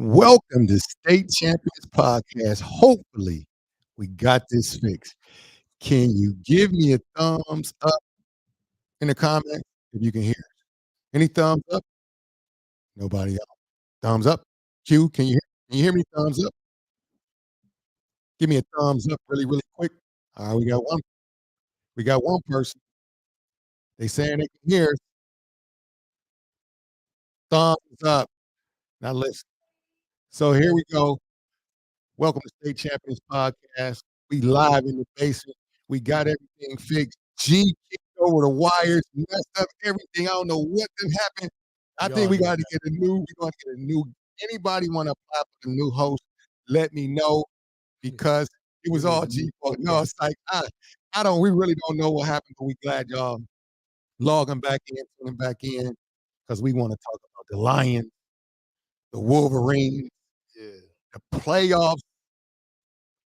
Welcome to State Champions Podcast. Hopefully, we got this fixed. Can you give me a thumbs up in the comments if you can hear? Any thumbs up? Nobody else. Thumbs up. Q, can you hear me? Thumbs up. Give me a thumbs up really, really quick. All right, we got one. We got one person. They saying they can hear us. Thumbs up. Now listen. So here we go. Welcome to State Champions Podcast. We live in the basement. We got everything fixed. G kicked over the wires, messed up everything. I don't know what done happened. I think we got to get a new. We're going to get a new. Anybody want to apply for the new host? Let me know because it was all G fault. No, it's like I don't. We really don't know what happened, but we glad y'all logging back in, tuning back in, because we want to talk about the Lions, the Wolverines, the playoffs.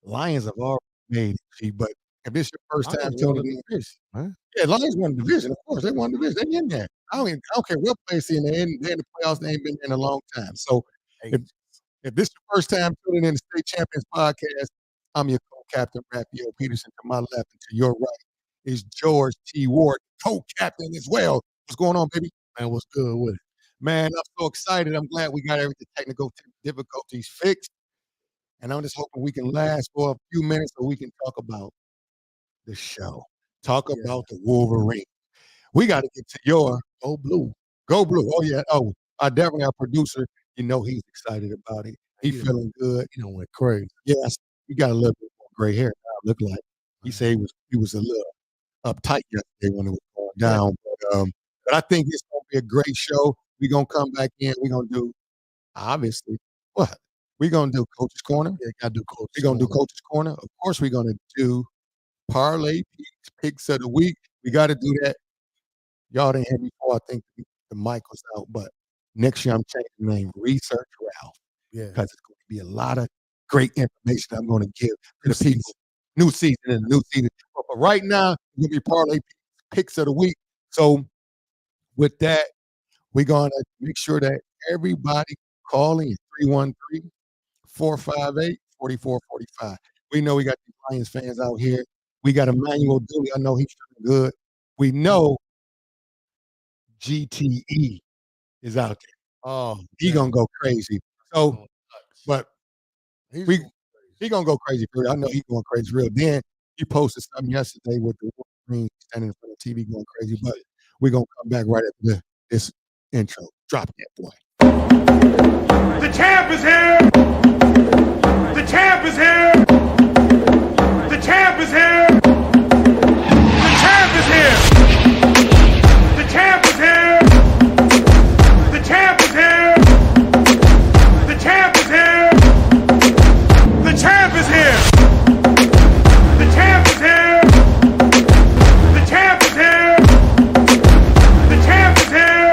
Lions have already made it, but if this your first time tuning in, man. yeah, Lions won the division. Of course, they won the division. They in there. I don't care what place they're in. They're in the playoffs. They ain't been there in a long time. So if this is your first time tuning in the State Champions Podcast, I'm your co-captain, Raphael Peterson. To my left and to your right is George T. Ward, co-captain as well. What's going on, baby? Man, what's good with it? Man, I'm so excited. I'm glad we got everything technical difficulties fixed. And I'm just hoping we can last for a few minutes so we can talk about the show. Talk about the Wolverines. We got to get to your Go Blue. Go Blue. Oh, yeah. Oh, definitely our producer. You know he's excited about it. He's feeling good. You know, went crazy. Yes, he got a little bit more gray hair now, look like. He said he was a little uptight yesterday when it was going down. But I think it's going to be a great show. We're going to come back in. We're going to do, obviously, what? We're going to do Coach's Corner. Yeah, got to do Coach's We're going to do Coach's Corner. Of course, we're going to do Parlay Picks of the Week. We got to do that. Y'all didn't hear me before. I think the mic was out. But next year, I'm changing the name Research Ralph. Yeah. Because it's going to be a lot of great information I'm going to give to the people. New season and new season. But for right now, it's going to be Parlay Picks of the Week. So with that, we're going to make sure that everybody calling is 313-458-4445. We know we got these Lions fans out here. We got Emmanuel Dooley. I know he's feeling good. We know GTE is out there. Oh, he's going to go crazy. So, but he going to go crazy for real. I know he's going crazy for real. Then he posted something yesterday with the Wolverines standing in front of the TV going crazy. But we're going to come back right after this intro. Drop that, boy. The champ is here! The champ is here! The champ is here! The champ is here! The champ is here! The champ is here! The champ is here! The champ is here! The champ is here! The champ is here! The champ is here!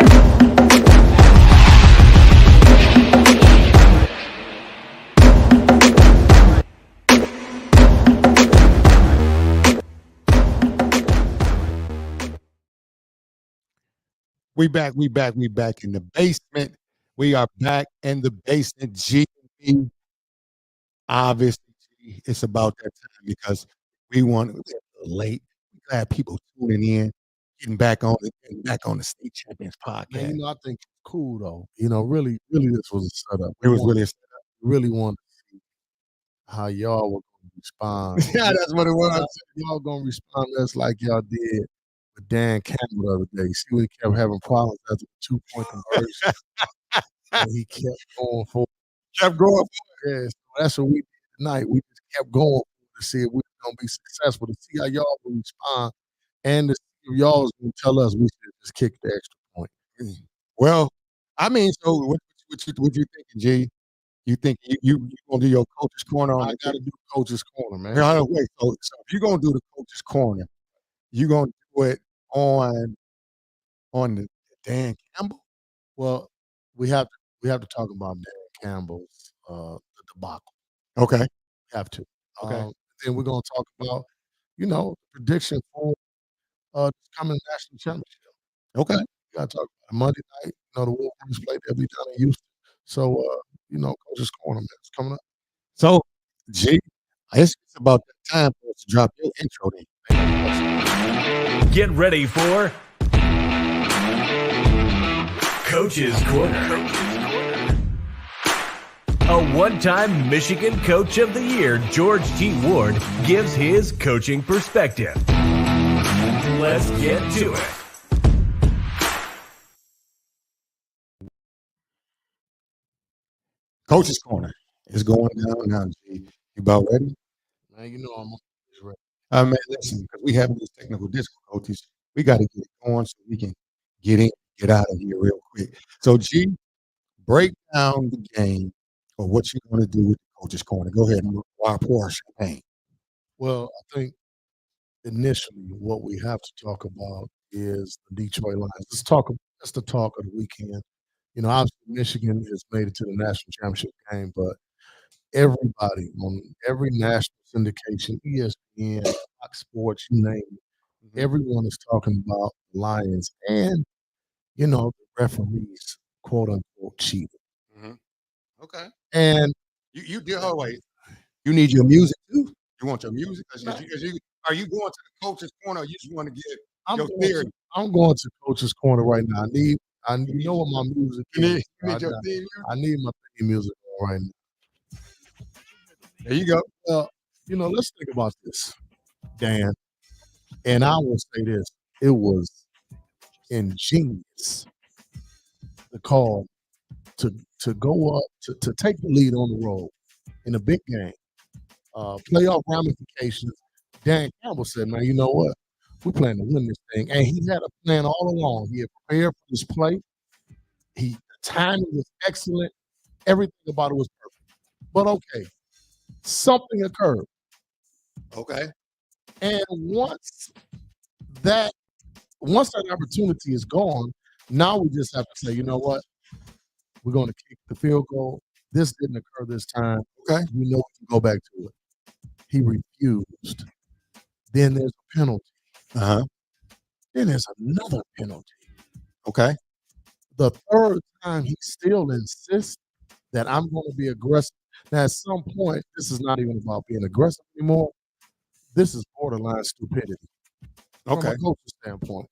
We back in the basement. We are back in the basement. G&B. Obviously, it's about that time because we want to get late. We're glad people tuning in, getting back on the State Champions Podcast. Man, you know, I think it's cool though. You know, really, this was a setup. It was really a setup. Really wanted to see how y'all were going to respond. Yeah, that's what it was. Y'all going to respond just like y'all did with Dan Campbell the other day. See, we kept having problems after the 2-point conversion. And he kept going for it. Yeah, so that's what we did tonight. We just kept going to see if we were going to be successful, to see how y'all will respond, and to see if y'all was going to tell us we should just kick the extra point. Well, I mean, so what you thinking, G? You think you gonna do your Coach's Corner on? I got to do Coach's Corner, man. No, wait. So if you're gonna do the Coach's Corner, you gonna do it on the Dan Campbell? Well, we have to talk about Dan Campbell's the debacle. Okay. We have to. Okay. Then we're gonna talk about, the prediction for this coming national championship. Okay. We gotta talk about it. Monday night. The Wolverines play. They'll be down in Houston. So Coach's Corner, man. It's coming up. So, G, it's about that time for us to drop your intro then. Get ready for Coach's Corner. A one-time Michigan Coach of the Year, George T. Ward, gives his coaching perspective. Let's get to it. Coach's Corner is going down now, G. You about ready? Man, I'm always ready. Man, listen, because we having these technical difficulties, we got to get it going so we can get out of here real quick. So, G, break down the game or what you're going to do with the Coach's Corner. Go ahead and pour our champagne. Well, I think initially what we have to talk about is the Detroit Lions. That's the talk of the weekend. Obviously Michigan has made it to the national championship game, but everybody on every national syndication, ESPN, Fox Sports, you name it, everyone is talking about the Lions and, the referees, quote unquote, cheated. Okay. And you did. Oh wait, you need your music too. You want your music? Are you going to the Coach's Corner? Or you just want to get your theory? I'm going to Coach's Corner right now. I need what my music You is. need your theme music? I need my theme music on right now. There you go. Well, let's think about this, Dan. And I will say this: it was ingenious the call to go up to take the lead on the road in a big game, playoff ramifications. Dan Campbell said, "Man, you know what? We plan to win this thing," and he had a plan all along. He had prepared for this play. The timing was excellent. Everything about it was perfect. But okay, something occurred. Okay. And once that opportunity is gone, now we just have to say, you know what? We're going to kick the field goal. This didn't occur this time. Okay. We know we can go back to it. He refused. Then there's a penalty. Uh-huh. Then there's another penalty. Okay. The third time, he still insists that I'm going to be aggressive. Now, at some point, this is not even about being aggressive anymore. This is borderline stupidity from a coach's standpoint.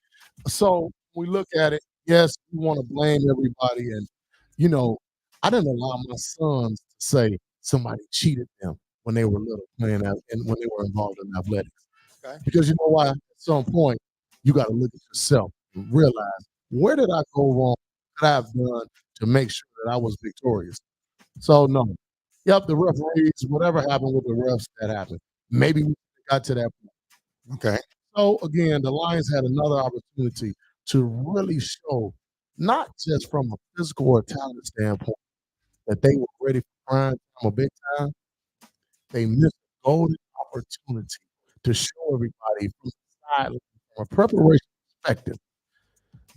So we look at it. Yes, we want to blame everybody, and I didn't allow my sons to say somebody cheated them when they were little playing and when they were involved in athletics. Okay. Because you know why? At some point, you got to look at yourself and realize, where did I go wrong? What I've done to make sure that I was victorious. So no. Yep, the referees, whatever happened with the refs, that happened. Maybe we got to that point. Okay. So again, the Lions had another opportunity to really show, not just from a physical or talent standpoint, that they were ready for prime time or big time. They missed a golden opportunity to show everybody from the sideline, from a preparation perspective,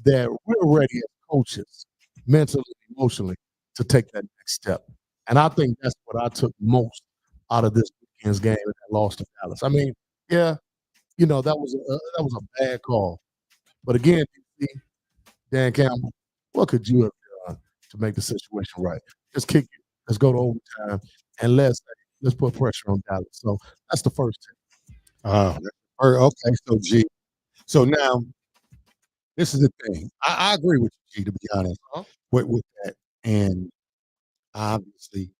that we're ready as coaches, mentally, emotionally, to take that next step. And I think that's what I took most out of this weekend's game and that loss to Dallas. I mean, yeah, that was a bad call. But again, Dan Campbell, what could you have done to make the situation right? Just kick it. Let's go to overtime, and let's put pressure on Dallas. So that's the first tip. Okay, so G. So now, this is the thing. I agree with you, G, to be honest, with that. And obviously,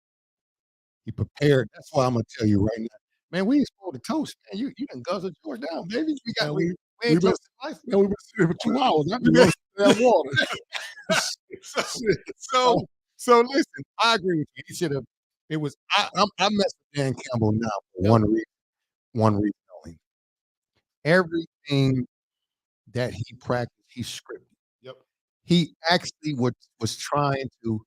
he prepared. That's why I'm gonna tell you right now, man. We ain't supposed to toast, man. You done guzzled George down, baby. We ain't toasted life. Man, we've been sitting for 2 hours. I've been that water. So listen, I agree with you. He should have. It was. I mess with Dan Campbell now for one reason only. Everything that he practiced, he scripted. Yep. He actually was trying to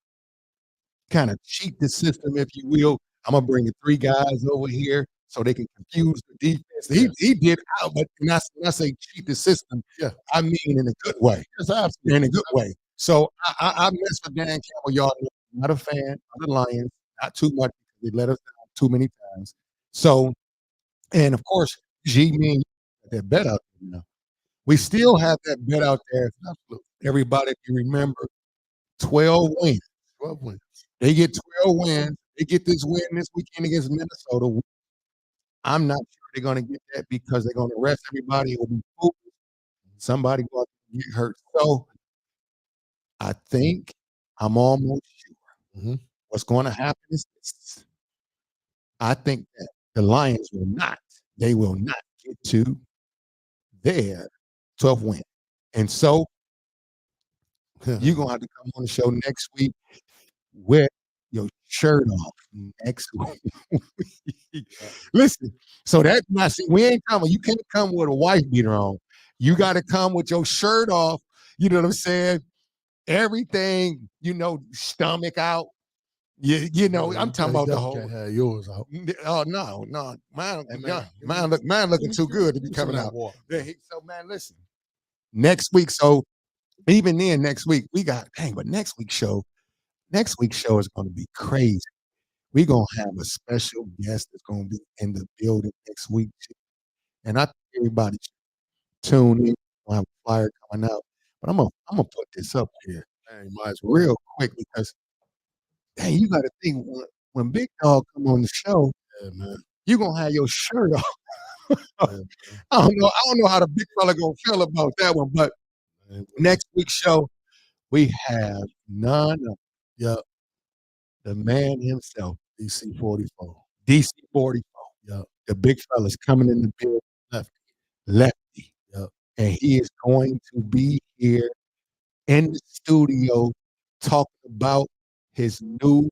kind of cheat the system, if you will. I'm gonna bring the 3 guys over here so they can confuse the defense. He did out, but when I say cheat the system, I mean in a good way. Yes, absolutely. In a good way. So I mess with Dan Campbell, y'all. Not a fan of the Lions, not too much because they let us down too many times. So, and of course, G mean that bet out there now. We still have that bet out there. Everybody, if you remember, 12 wins. 12 wins. They get 12 wins. They get this win this weekend against Minnesota. I'm not sure they're going to get that because they're going to rest everybody. It will be focused. Somebody going to get hurt. So I think I'm almost sure Mhm. what's going to happen is this. I think that the Lions they will not get to their 12th win. And so you're going to have to come on the show next week with your shirt off next week. Listen, so that's not, see, we ain't coming. You can't come with a wife beater on. You got to come with your shirt off. You know what I'm saying? Everything, stomach out. I'm talking about the whole. Can't have yours out. Oh no, mine, Hey, man, mine looking too good to be Give me some coming of that out. water. So man, listen. Next week, so even then, next week we got but next week's show is going to be crazy. We're gonna have a special guest that's gonna be in the building next week, and I think everybody should tune in. We'll have a flyer coming out, but I'm gonna put this up here, Man, you might as well. real quick because you got to think when Big Dog come on the show, Yeah, man. you gonna have your shirt off. Yeah, I don't know how the big fella gonna feel about that one, but man. next week's show we have none of Yeah, the man himself, DC 44. DC 44. Yeah, The big fella's coming in the building, lefty. yeah. And he is going to be here in the studio talking about his new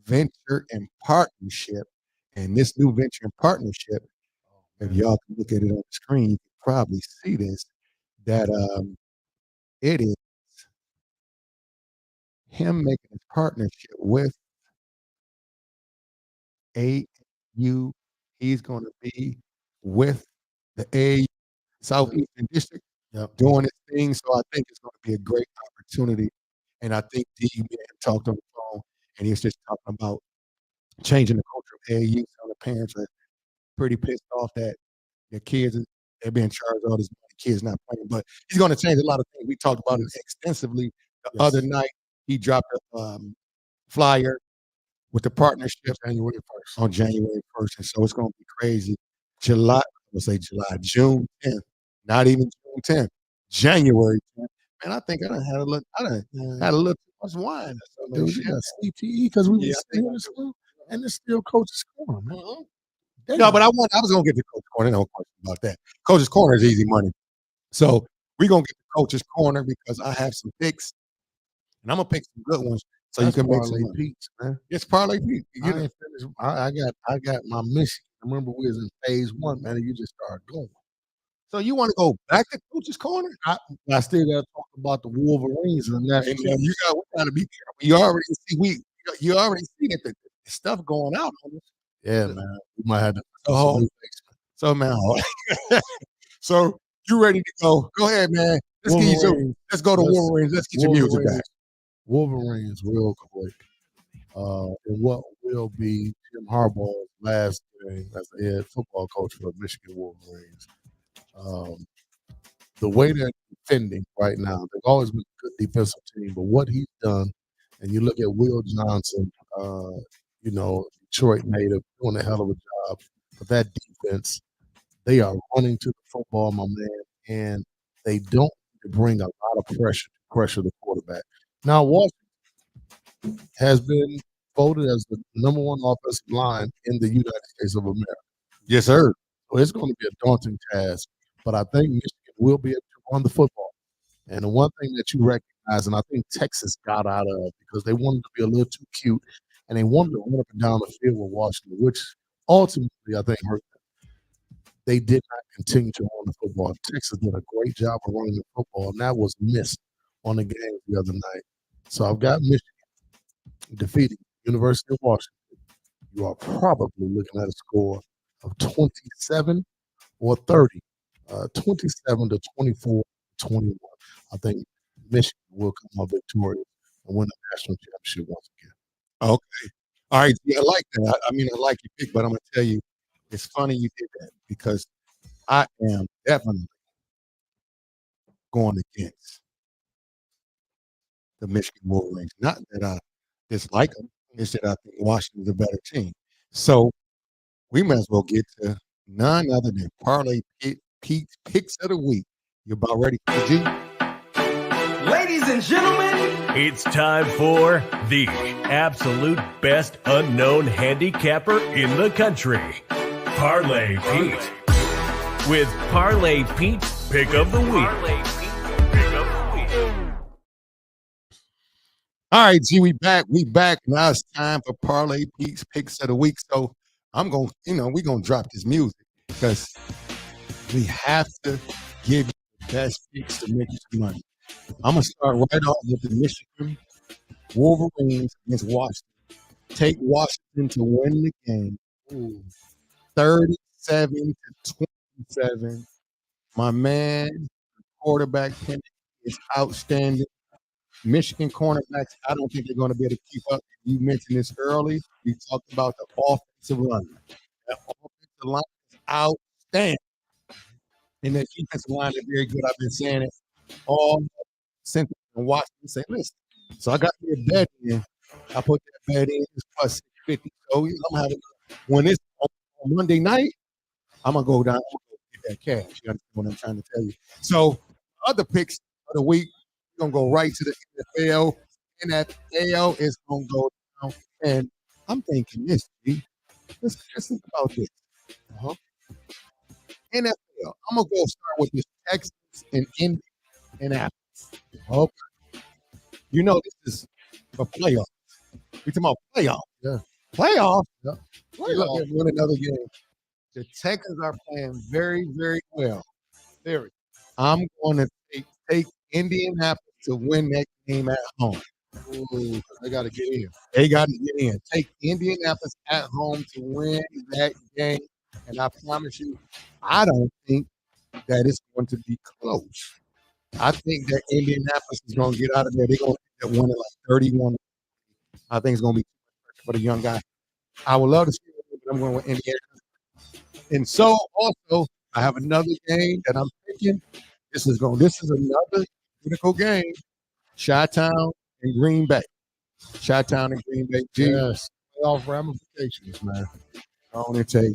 venture and partnership. And this new venture and partnership, if y'all can look at it on the screen, you can probably see this, that it is him making a partnership with AU. He's going to be with the AU Southeastern District doing his thing. So I think it's going to be a great opportunity. And I think D talked on the phone, and he was just talking about changing the culture of AU. So the parents are pretty pissed off that their kids they're being charged all this money, kids not playing. But he's going to change a lot of things. We talked about it extensively the other night. He dropped a flyer with the partnership on January 1st. And so it's going to be crazy. June 10th, not even June 10th, January 10th. Man, I think I done had a little too much wine or something. Dude, you got CTE because we Yeah, was sitting in the school, and it's still Coach's Corner, man. No, but I was going to get the Coach's Corner. No question about that. Coach's Corner is easy money. So we're going to get the Coach's Corner because I have some picks, and I'm going to pick some good ones so you can make some money. Peach, man. It's Parlay Pete. I ain't finished. I got my mission. I remember we was in phase 1, man, and you just started going. So you want to go back to Coach's Corner? I still got to talk about the Wolverines and that. Hey, man, we got to be careful. You already see that the stuff going out on us. Yeah, man. We might have to. So man, so you ready to go? Go ahead, man. Let's go to Wolverines. Let's get your music back. Wolverines, real quick. And what will be Jim Harbaugh's last game as the head football coach for the Michigan Wolverines. The way they're defending right now, they've always been a good defensive team, but what he's done, and you look at Will Johnson, Detroit native, doing a hell of a job. But that defense, they are running to the football, my man, and they don't bring a lot of pressure the quarterback. Now, Washington has been voted as the number 1 offensive line in the United States of America. Yes, sir. So it's going to be a daunting task, but I think Michigan will be able to run the football. And the one thing that you recognize, and I think Texas got out of because they wanted to be a little too cute, and they wanted to run up and down the field with Washington, which ultimately I think hurt them. They did not continue to run the football. Texas did a great job of running the football, and that was missed on the game the other night. So I've got Michigan defeating University of Washington. You are probably looking at a score of 27 or 30, 27 to 24, 21. I think Michigan will come up victorious and win the national championship once again. Okay. All right. Yeah, I like that. I mean, I like your pick, but I'm going to tell you, it's funny you did that because I am definitely going against the Michigan Wolverines. Not that I dislike them. It's that I think Washington's a better team. So we might as well get to none other than Parlay Pete's Picks of the Week. You about ready for the G? Ladies and gentlemen, it's time for the absolute best unknown handicapper in the country, Parlay Pete. With Parlay Pete's Pick of the Week. All right, G, we back. Now it's time for Parlay Pete's Picks of the Week. So I'm going to, we're going to drop this music because we have to give you the best picks to make you some money. I'm going to start right off with the Michigan Wolverines against Washington. Take Washington to win the game. 37-27. My man, quarterback Penny is outstanding. Michigan cornerbacks, I don't think they're going to be able to keep up. You mentioned this early. We talked about the offensive line. That offensive line is outstanding. And that defensive line is very good. I've been saying it all since Washington. Say, listen. So I got me a bet in. I put that bet in. It's plus 650. So I'm having when it's on Monday night, I'm gonna go down. I'm gonna get that cash. You understand what I'm trying to tell you? So other picks of the week, we're gonna go right to the NFL. NFL is gonna go down, and I'm thinking this. G. Let's think about this. NFL. I'm gonna go start with this Texans and Indianapolis. Okay. You know this is a playoff. We talking about playoff. Yeah. Playoff. Yeah. Look at win another game. The Texans are playing very, very well. Very. I'm going to take Indianapolis to win that game at home. Ooh, they got to get in. They got to get in. Take Indianapolis at home to win that game. And I promise you, I don't think that it's going to be close. I think that Indianapolis is going to get out of there. They're going to get one at like 31. I think it's going to be for the young guy. I would love to see it, but I'm going with Indiana. And so also, I have another game that I'm thinking. This is another critical game. Chi-Town and Green Bay. Chi-Town and Green Bay. Yes. Playoff ramifications, man. I want to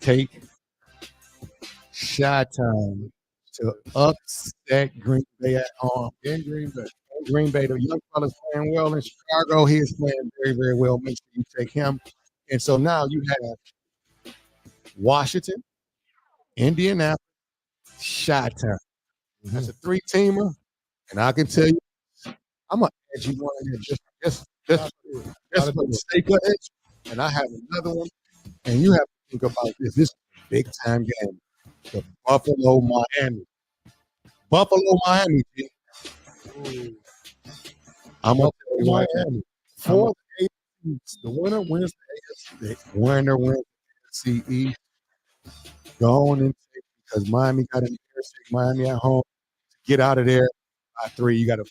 take Chi-Town to upset Green Bay at home. In Green Bay. Green Bay, the young fella's playing well in Chicago. He is playing very, very well. Make sure you take him. And so now you have Washington, Indianapolis, Chi-Town. That's a three-teamer. And I can tell you, I'm going to add you one in there just for the sake of it. And I have another one. And you have to think about this. This is a big-time game. The Buffalo, Miami. G. I'm going to tell you Miami. For the AFC, the winner wins the AFC. the winner wins the AFC East. Go on and take because Miami got an take Miami at home to get out of there by 3. You got a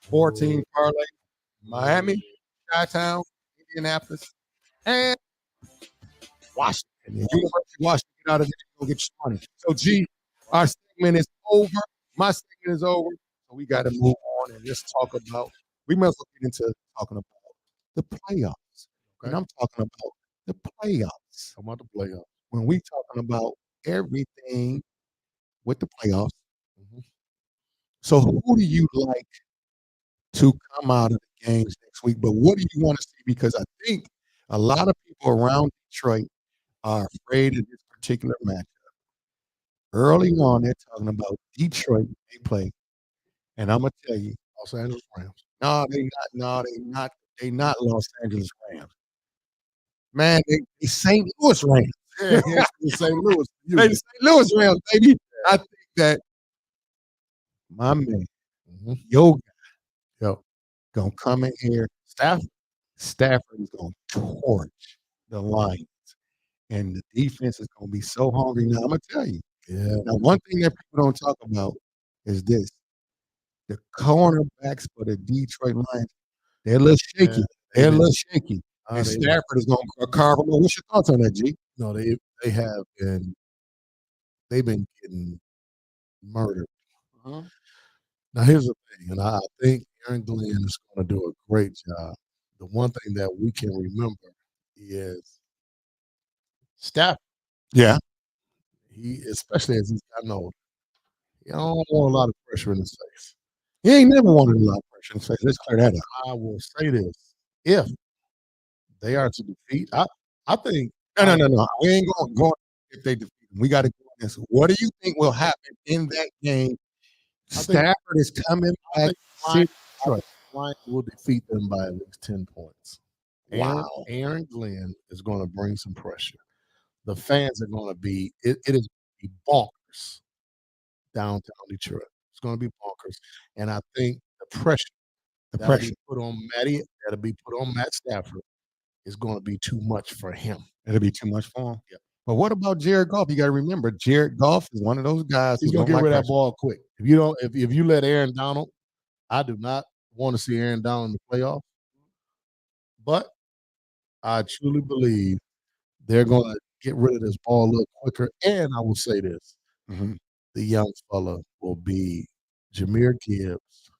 14 parlay. Miami, Chi-Town, Indianapolis, and Washington. And University of Washington, get out of there and go get your money. So, G, our segment is over. My segment is over. So we got to move on and just talk about, we must get into talking about the playoffs. Okay. And I'm talking about the playoffs. Talking about the playoffs. When we talking about everything with the playoffs. So who do you like to come out of the games next week? But what do you want to see? Because I think a lot of people around Detroit are afraid of this particular matchup. Early on, they're talking about Detroit. They play, and I'm gonna tell you, Los Angeles Rams. no, they not. No, they not Los Angeles Rams. Man, they St. Louis Rams. Yeah, it's St. Louis. They the St. Louis Rams, baby. I think that my man, yo guy, gonna come in here. Stafford is gonna torch the Lions, and the defense is gonna be so hungry. Now I'm gonna tell you. Yeah. Now, one thing that people don't talk about is this: the cornerbacks for the Detroit Lions, they're a little shaky. Yeah. They're a little shaky. And They- Stafford is going to carve them up. What's your thoughts on that, G? No, they have been. They've been getting murdered. Now here's the thing, and I think Aaron Glenn is going to do a great job. The one thing that we can remember is Stafford. Yeah. He, especially as he's gotten older, he don't want a lot of pressure in his face. He ain't never wanted a lot of pressure in his face. Let's clear that up. I will say this: if they are to defeat, I think No. We ain't going if they defeat him. We got to go on this. What do you think will happen in that game? think- Stafford is coming I back. think the Lions will defeat them by at least 10 points. Wow. Aaron Glenn is going to bring some pressure. The fans are going to be it is going to be bonkers downtown Detroit. It's going to be bonkers, and I think the pressure that'll be put on Matt Stafford is going to be too much for him. It'll be too much for him. Yeah. But what about Jared Goff? You got to remember, Jared Goff is one of those guys He's who going don't to get like rid of that pressure. ball quick. If you don't, if you let Aaron Donald, I do not want to see Aaron Donald in the playoffs. But I truly believe they're going to get rid of this ball a little quicker. And I will say this: Mhm. the young fella will be Jahmyr Gibbs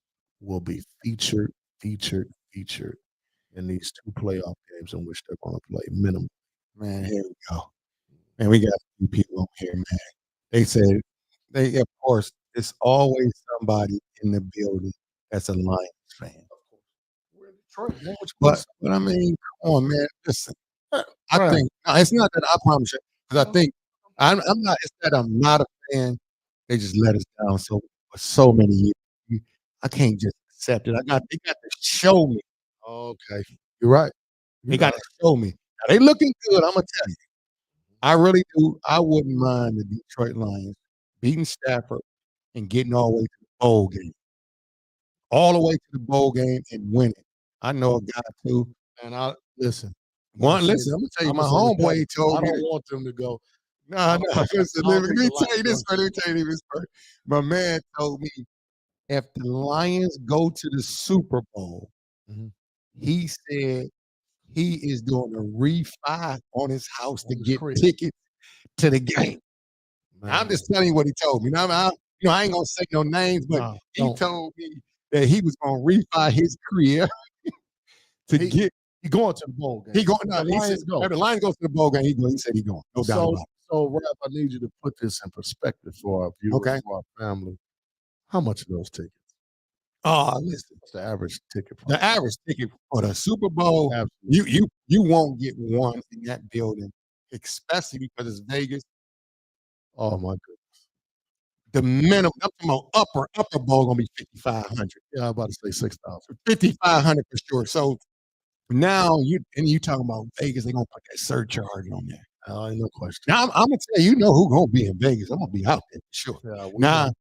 will be featured in these 2 playoff games in which they're going to play minimum. Man, here we go. Man, we got a few people on here, man. They said, of course, it's always somebody in the building that's a Lions fan. We're in Detroit, man. But I mean, come on, man. Listen, I Right. think no, it's not that I promise you, because I think I'm not. It's that I'm not a fan. They just let us down for so many years. I can't just accept it. They got to show me. Okay, you're right. They got to show me. Now, they looking good. I'm gonna tell you. I really do. I wouldn't mind the Detroit Lions beating Stafford and getting all the way to the bowl game. All the way to the bowl game and winning. I know a guy too. And I listen. Listen, I'm gonna tell you, my homeboy told I me. don't want them to go. No. Listen, I don't let think me the tell you Lions this. Let me tell you this first. My man told me if the Lions go to the Super Bowl, Mhm. he said he is doing a refi on his house to his get crib. tickets to the game. Man. I'm just telling you what he told me. Now, I ain't gonna say no names, but No, he don't. told me that he was gonna refi his crib to get. He going to the bowl game. He going. No, The he said, Lions go. if the Lions goes to the bowl game. He said he going. No doubt about it. So, Rap, I need you to put this in perspective for our viewers, Okay. for our family. How much are those tickets? Oh, listen. What's the average ticket price? The average ticket for the Super Bowl, Absolutely. you won't get one in that building, especially because it's Vegas. Oh my goodness. The minimum, I'm talking about upper bowl gonna be 5,500. Yeah, I'm about to say 6,000. 5,500 for sure. So now you talking about Vegas, they're gonna put that surcharge on there. Ain't no question. Now I'm gonna tell you, who gonna be in Vegas. I'm gonna be out there for sure. Yeah, Now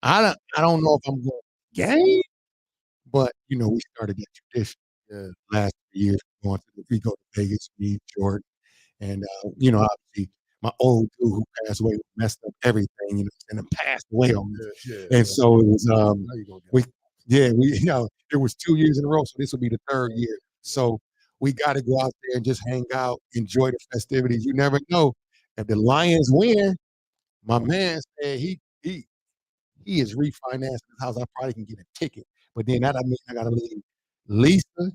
I don't know if I'm going game, but we started that tradition last 3 years we go to Vegas, me, Jordan, and obviously my old dude who passed away messed up everything, and then passed away on me. And so it was it was 2 years in a row, so this will be the 3rd year. So we got to go out there and just hang out, enjoy the festivities. You never know if the Lions win. My man said he is refinancing his house. I probably can get a ticket, but then that I mean I got to leave Lisa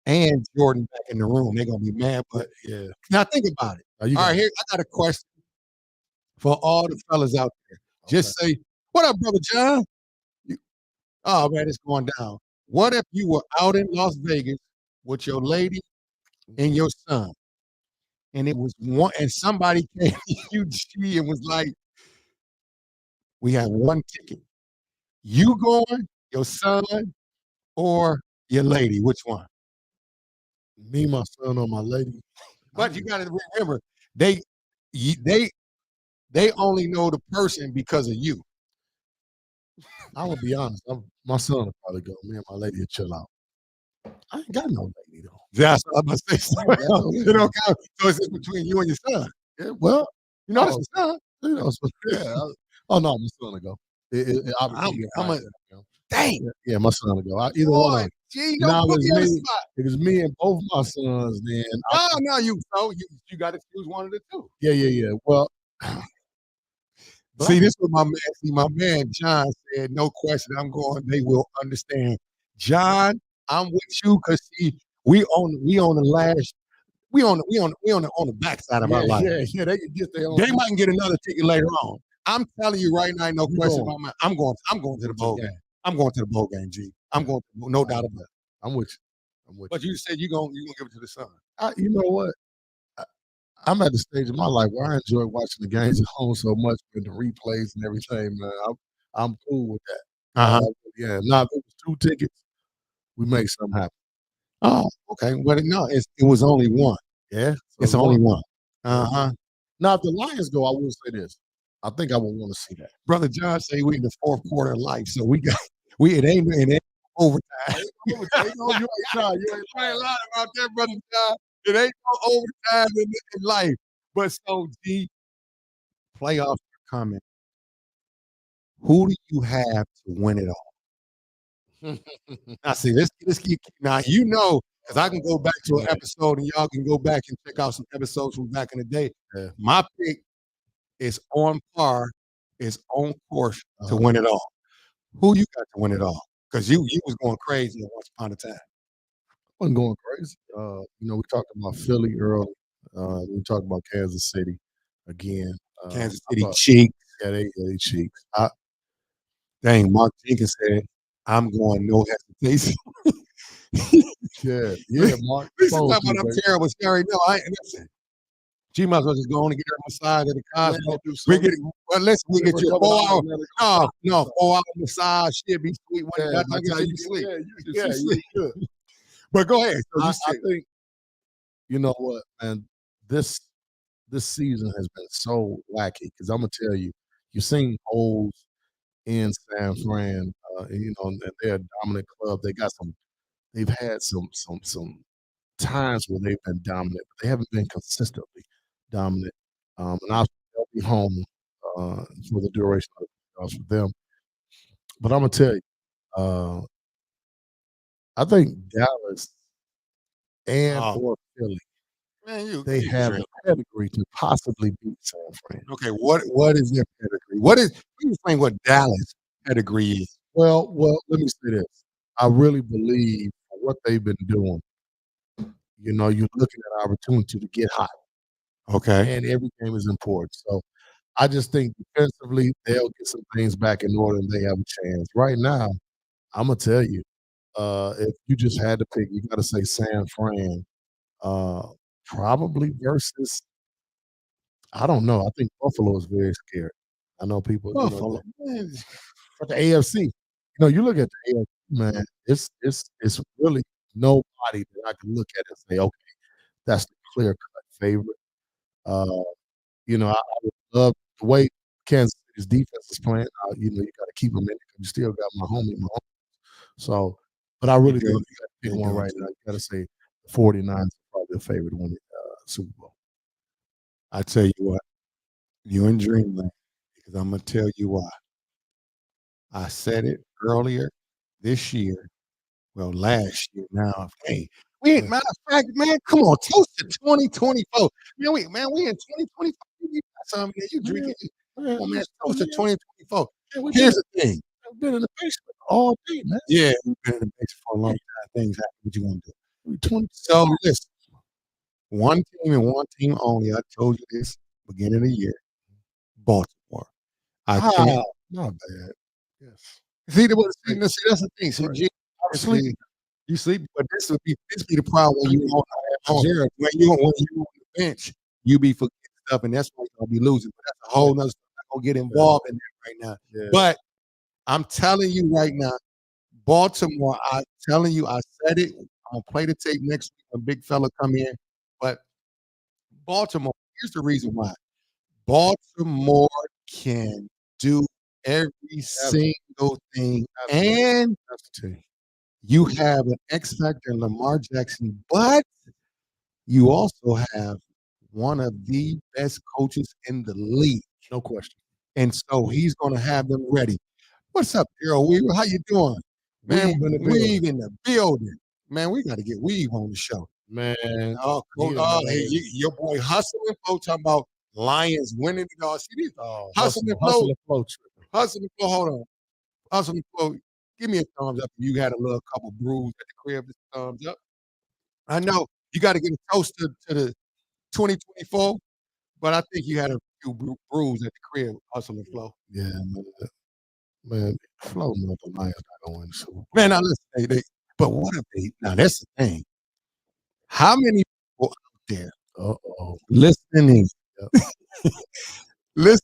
and Jordan back in the room. They're gonna be mad, but now think about it. All right, here I got a question for all the fellas out there. Just say, "What up, brother John?" Oh man, it's going down. What if you were out in Las Vegas with your lady and your son, and it was one, and somebody came to you and was like, "We have one ticket. You going, your son, or your lady? Which one?" Me, my son, or my lady. But you got to remember, they only know the person because of you. I will be honest. My son will probably go. Me and my lady will chill out. I ain't got no lady though. That's what I'm gonna say. So it's just between you and your son. Yeah, well, that's your son. Oh no, my son will go. Dang. Yeah, my son will go. Either one of them. Gee, Now put me on the if spot. it's me and both my sons, then you got to choose one of the two. Yeah. Well, see, this was my man. See, my man John said, "No question, I'm going. They will understand John, I'm with you because see, we on the last, we on the backside of our life. Yeah. They can get their own. They might get another ticket later on. I'm telling you right now, ain't no You question going. about my. I'm going to the bowl game. I'm going to the bowl game, G. I'm going to, no doubt about it. I'm with you. I'm with But you. you said you gonna give it to the son. You know what? I'm at the stage of my life where I enjoy watching the games at home so much with the replays and everything, man. I'm cool with that. Yeah. Now, if it was 2 tickets, we make something happen. Oh, okay. But no, it was only one. Yeah. So It's only one. Now, if the Lions go, I will say this. I think I would want to see that. Brother John say we in the 4th quarter of life, so it ain't overtime. You ain't lying about that, brother John. It ain't no overtime in life. But so, G, playoffs are coming. Who do you have to win it all? Now, see, let's keep. Now, because I can go back to an episode, and y'all can go back and check out some episodes from back in the day. Yeah. My pick is on par, is on course to win it all. Who you got to win it all? Because you was going crazy once upon a time. I wasn't going crazy. We talked about Philly early. We talked about Kansas City again. Kansas City cheeks. Yeah, they cheeks. Dang, Mark Jenkins said, "I'm going no hesitation." Yeah, Mark. Listen, I'm terrible. Scary. No, I ain't. Listen. She might as well just go on and get her massage at the Costco. We get you a 4 hour. No, 4 hour massage. She'll be sweet. That's how you sleep. Yeah, you good. But go ahead. So I think, you know what, man, this season has been so wacky because I'm gonna tell you, you've seen holes in San Fran, and they're a dominant club. They've had some times where they've been dominant, but they haven't been consistently dominant. And they'll be home for the duration of the playoffs for them. But I'm gonna tell you, I think Dallas or Philly, man, they have the pedigree to possibly beat San Fran. Okay, what is their pedigree? Can you explain what Dallas pedigree is? Well, let me say this. I really believe what they've been doing. You're looking at opportunity to get hot. Okay. And every game is important. So I just think defensively they'll get some things back in order and they have a chance. Right now, I'm gonna tell you, if you just had to pick, you got to say San Fran, probably versus. I don't know. I think Buffalo is very scared. I know people. Buffalo, but the AFC, you look at the AFC, man. It's really nobody that I can look at and say, okay, that's the clear cut favorite. I would love the way Kansas City's defense is playing. You got to keep them in it because you still got my homie. So, but I really do. You got to pick one right now. You got to say the 49ers are probably the favorite to win the Super Bowl. I tell you what, you're in dreamland because I'm gonna tell you why. I said it earlier this year. Well, last year now. Hey, we ain't, matter of fact, man, come on, toast to 2024. We in 2025. You got something that you drinking. Come on, man, toast to 2024. Here's the thing. I've been in the basement all day, man. Yeah, we've been in the basement for a long time. Things happen. What you gonna do? So listen, one team and one team only. I told you this beginning of the year. Baltimore. I can't. Not bad. Yes. See, that's the thing. So, you sleep, but this be the problem when you on when you on the bench, you be forgetting stuff, and that's why you're gonna be losing. But that's a whole nother stuff. I'm not gonna get involved in that right now. Yeah. But I'm telling you right now, Baltimore, I'm telling you, I said it. I'm gonna play the tape next week when big fella come in. But Baltimore, here's the reason why. Baltimore can do every single thing. And you have an X factor in Lamar Jackson, but you also have one of the best coaches in the league. No question. And so he's going to have them ready. What's up, Daryl Weaver? How you doing? Man, Weave in the building. Man, we got to get Weave on the show. Man. Hey, your boy Hustle and Flow talking about Lions winning it all. See these Hustle and Flow. Hustle and Flow, hold on. Hustle and Flow. Give me a thumbs up if you had a little couple brews at the crib. Just a thumbs up. I know you got to get a toast to the 2024, but I think you had a few brews at the crib, Hustle and Flow. Yeah, man, Flo know the Lions not gonna win the Super Bowl. Man, now listen, but what if they? Now that's the thing. How many people out there Uh-oh. listening in? Yep. Listening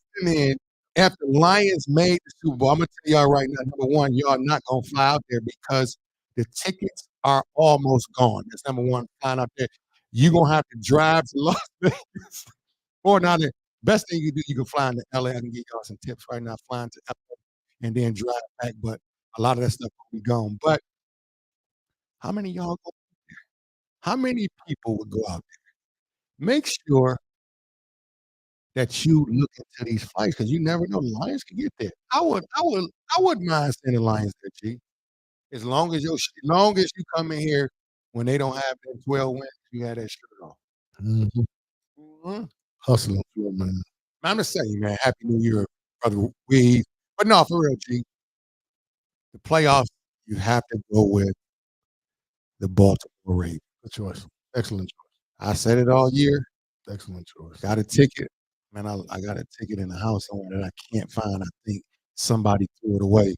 in after Lions made the Super Bowl? I'm gonna tell y'all right now. Number one, y'all not gonna fly out there because the tickets are almost gone. That's number one. Flying out there, you gonna have to drive to Las Vegas. Or now the best thing you do, you can fly into LA. I can get y'all some tips right now. Flying to LA and then drive back, but a lot of that stuff will be gone. But how many of y'all go? How many people would go out there? Make sure that you look into these fights because you never know. The Lions can get there. I wouldn't mind seeing the Lions there, G. As long as you come in here when they don't have that 12 wins, you had that shirt on. Mhm. Mhm. Hustling Flow, man. I'm just saying, man. Happy New Year, brother Weed. But no, for real, G. The playoffs, you have to go with the Baltimore Ravens. Good choice. Excellent choice. I said it all year. Excellent choice. Got a ticket. Man, I got a ticket in the house somewhere that I can't find. I think somebody threw it away.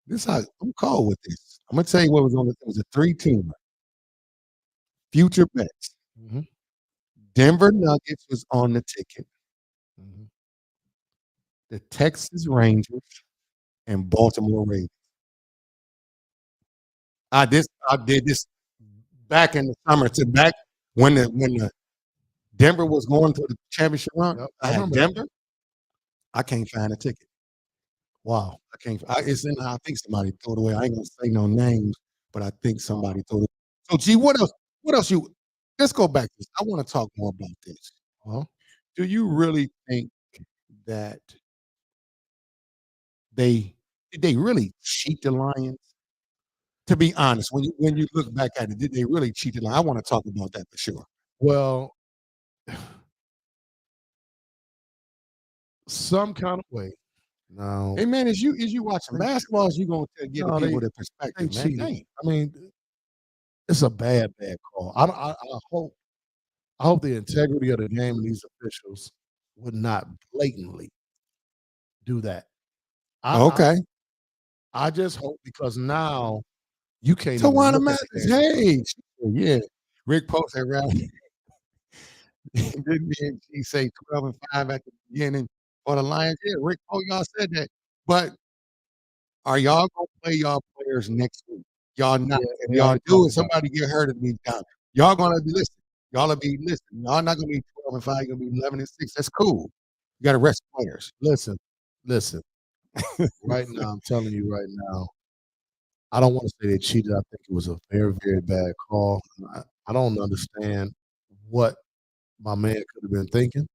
I'm cold with this. I'm gonna tell you what was on it. It was a 3-teamer. Future bets. Mhm. Denver Nuggets was on the ticket. Mhm. The Texas Rangers and Baltimore Ravens. I did this back in the summer to back when the Denver was going to the championship run. Yep, I I had remember that. Denver. I can't find a ticket. Wow. It's in. I think somebody threw it away. I ain't gonna say no names, but I think somebody threw it. So, G, what else? What else you? Let's go back to this. I want to talk more about this. Uh-huh. Do you really think that they did they really cheat the Lions? To be honest, when you look back at it, did they really cheat the Lions? I want to talk about that for sure. Well, some kind of way. Now, Hey man, as you watching They- basketball, is you gonna give the no, people the they perspective, man? cheated. Dang. I mean, it's a bad call. I hope the integrity of the game and these officials would not blatantly do that. I I, Okay. I just hope because now you can't even Tawana look at the Mathis, game. hey, yeah. Rick Post had rally. Didn't he say 12-5 at the beginning for the Lions? Yeah, Rick Post, y'all said that. But are y'all gonna play y'all players next week? Y'all not. Yeah, If they y'all already do talked it, about somebody get hurt, it'll be down. Y'all gonna be listening. Y'all will be listening. Y'all not gonna be 12-5. You're gonna be 11-6. That's cool. You got to rest players. Listen. Right now, I'm telling you right now, I don't want to say they cheated. I think it was a very, very bad call. I don't understand what my man could have been thinking.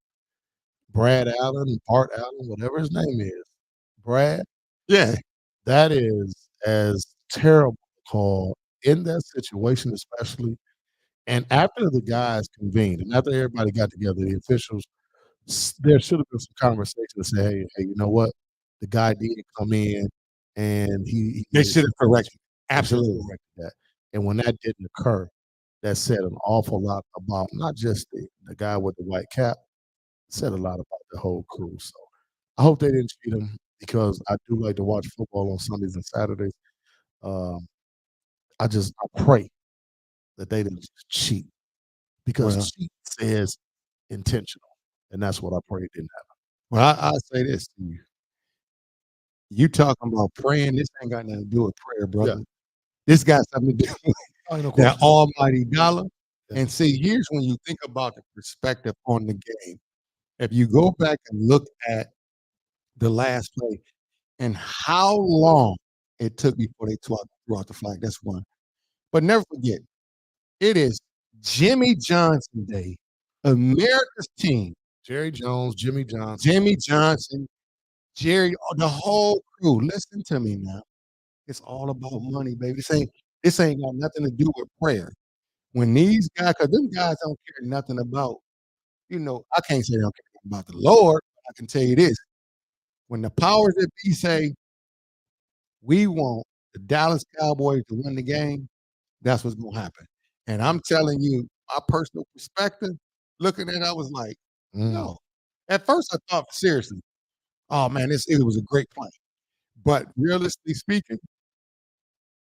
Brad Allen, Bart Allen, whatever his name is. Brad, Yeah. that is as terrible a call in that situation, especially. And after the guys convened and after everybody got together, the officials, there should have been some conversation to say, hey, you know what? The guy did come in and he They made should have corrected. they should have Absolutely. corrected that. And when that didn't occur, that said an awful lot about not just the guy with the white cap, said a lot about the whole crew. So I hope they didn't cheat him because I do like to watch football on Sundays and Saturdays. Um, I pray that they didn't just cheat because Well, cheat says intentional, and that's what I pray didn't happen. well, I say this to you. You talking about praying? This ain't got nothing to do with prayer, brother. Yeah. This got something to do with Oh, no that question. almighty dollar. Yeah. And see, here's when you think about the perspective on the game. If you go back and look at the last play and how long it took before they threw out the flag, that's one. But never forget, it is Jimmy Johnson Day, America's team. Jerry Jones, Jimmy Johnson. Jimmy Johnson, Jerry, the whole crew. Listen to me now. It's all about money, baby. This ain't got nothing to do with prayer. When these guys, because them guys don't care nothing about, I can't say they don't care about the Lord, but I can tell you this. When the powers that be say, we want the Dallas Cowboys to win the game, that's what's gonna happen. And I'm telling you, my personal perspective, looking at it, I was like, yo. At first I thought seriously, oh man, it was a great play. But realistically speaking,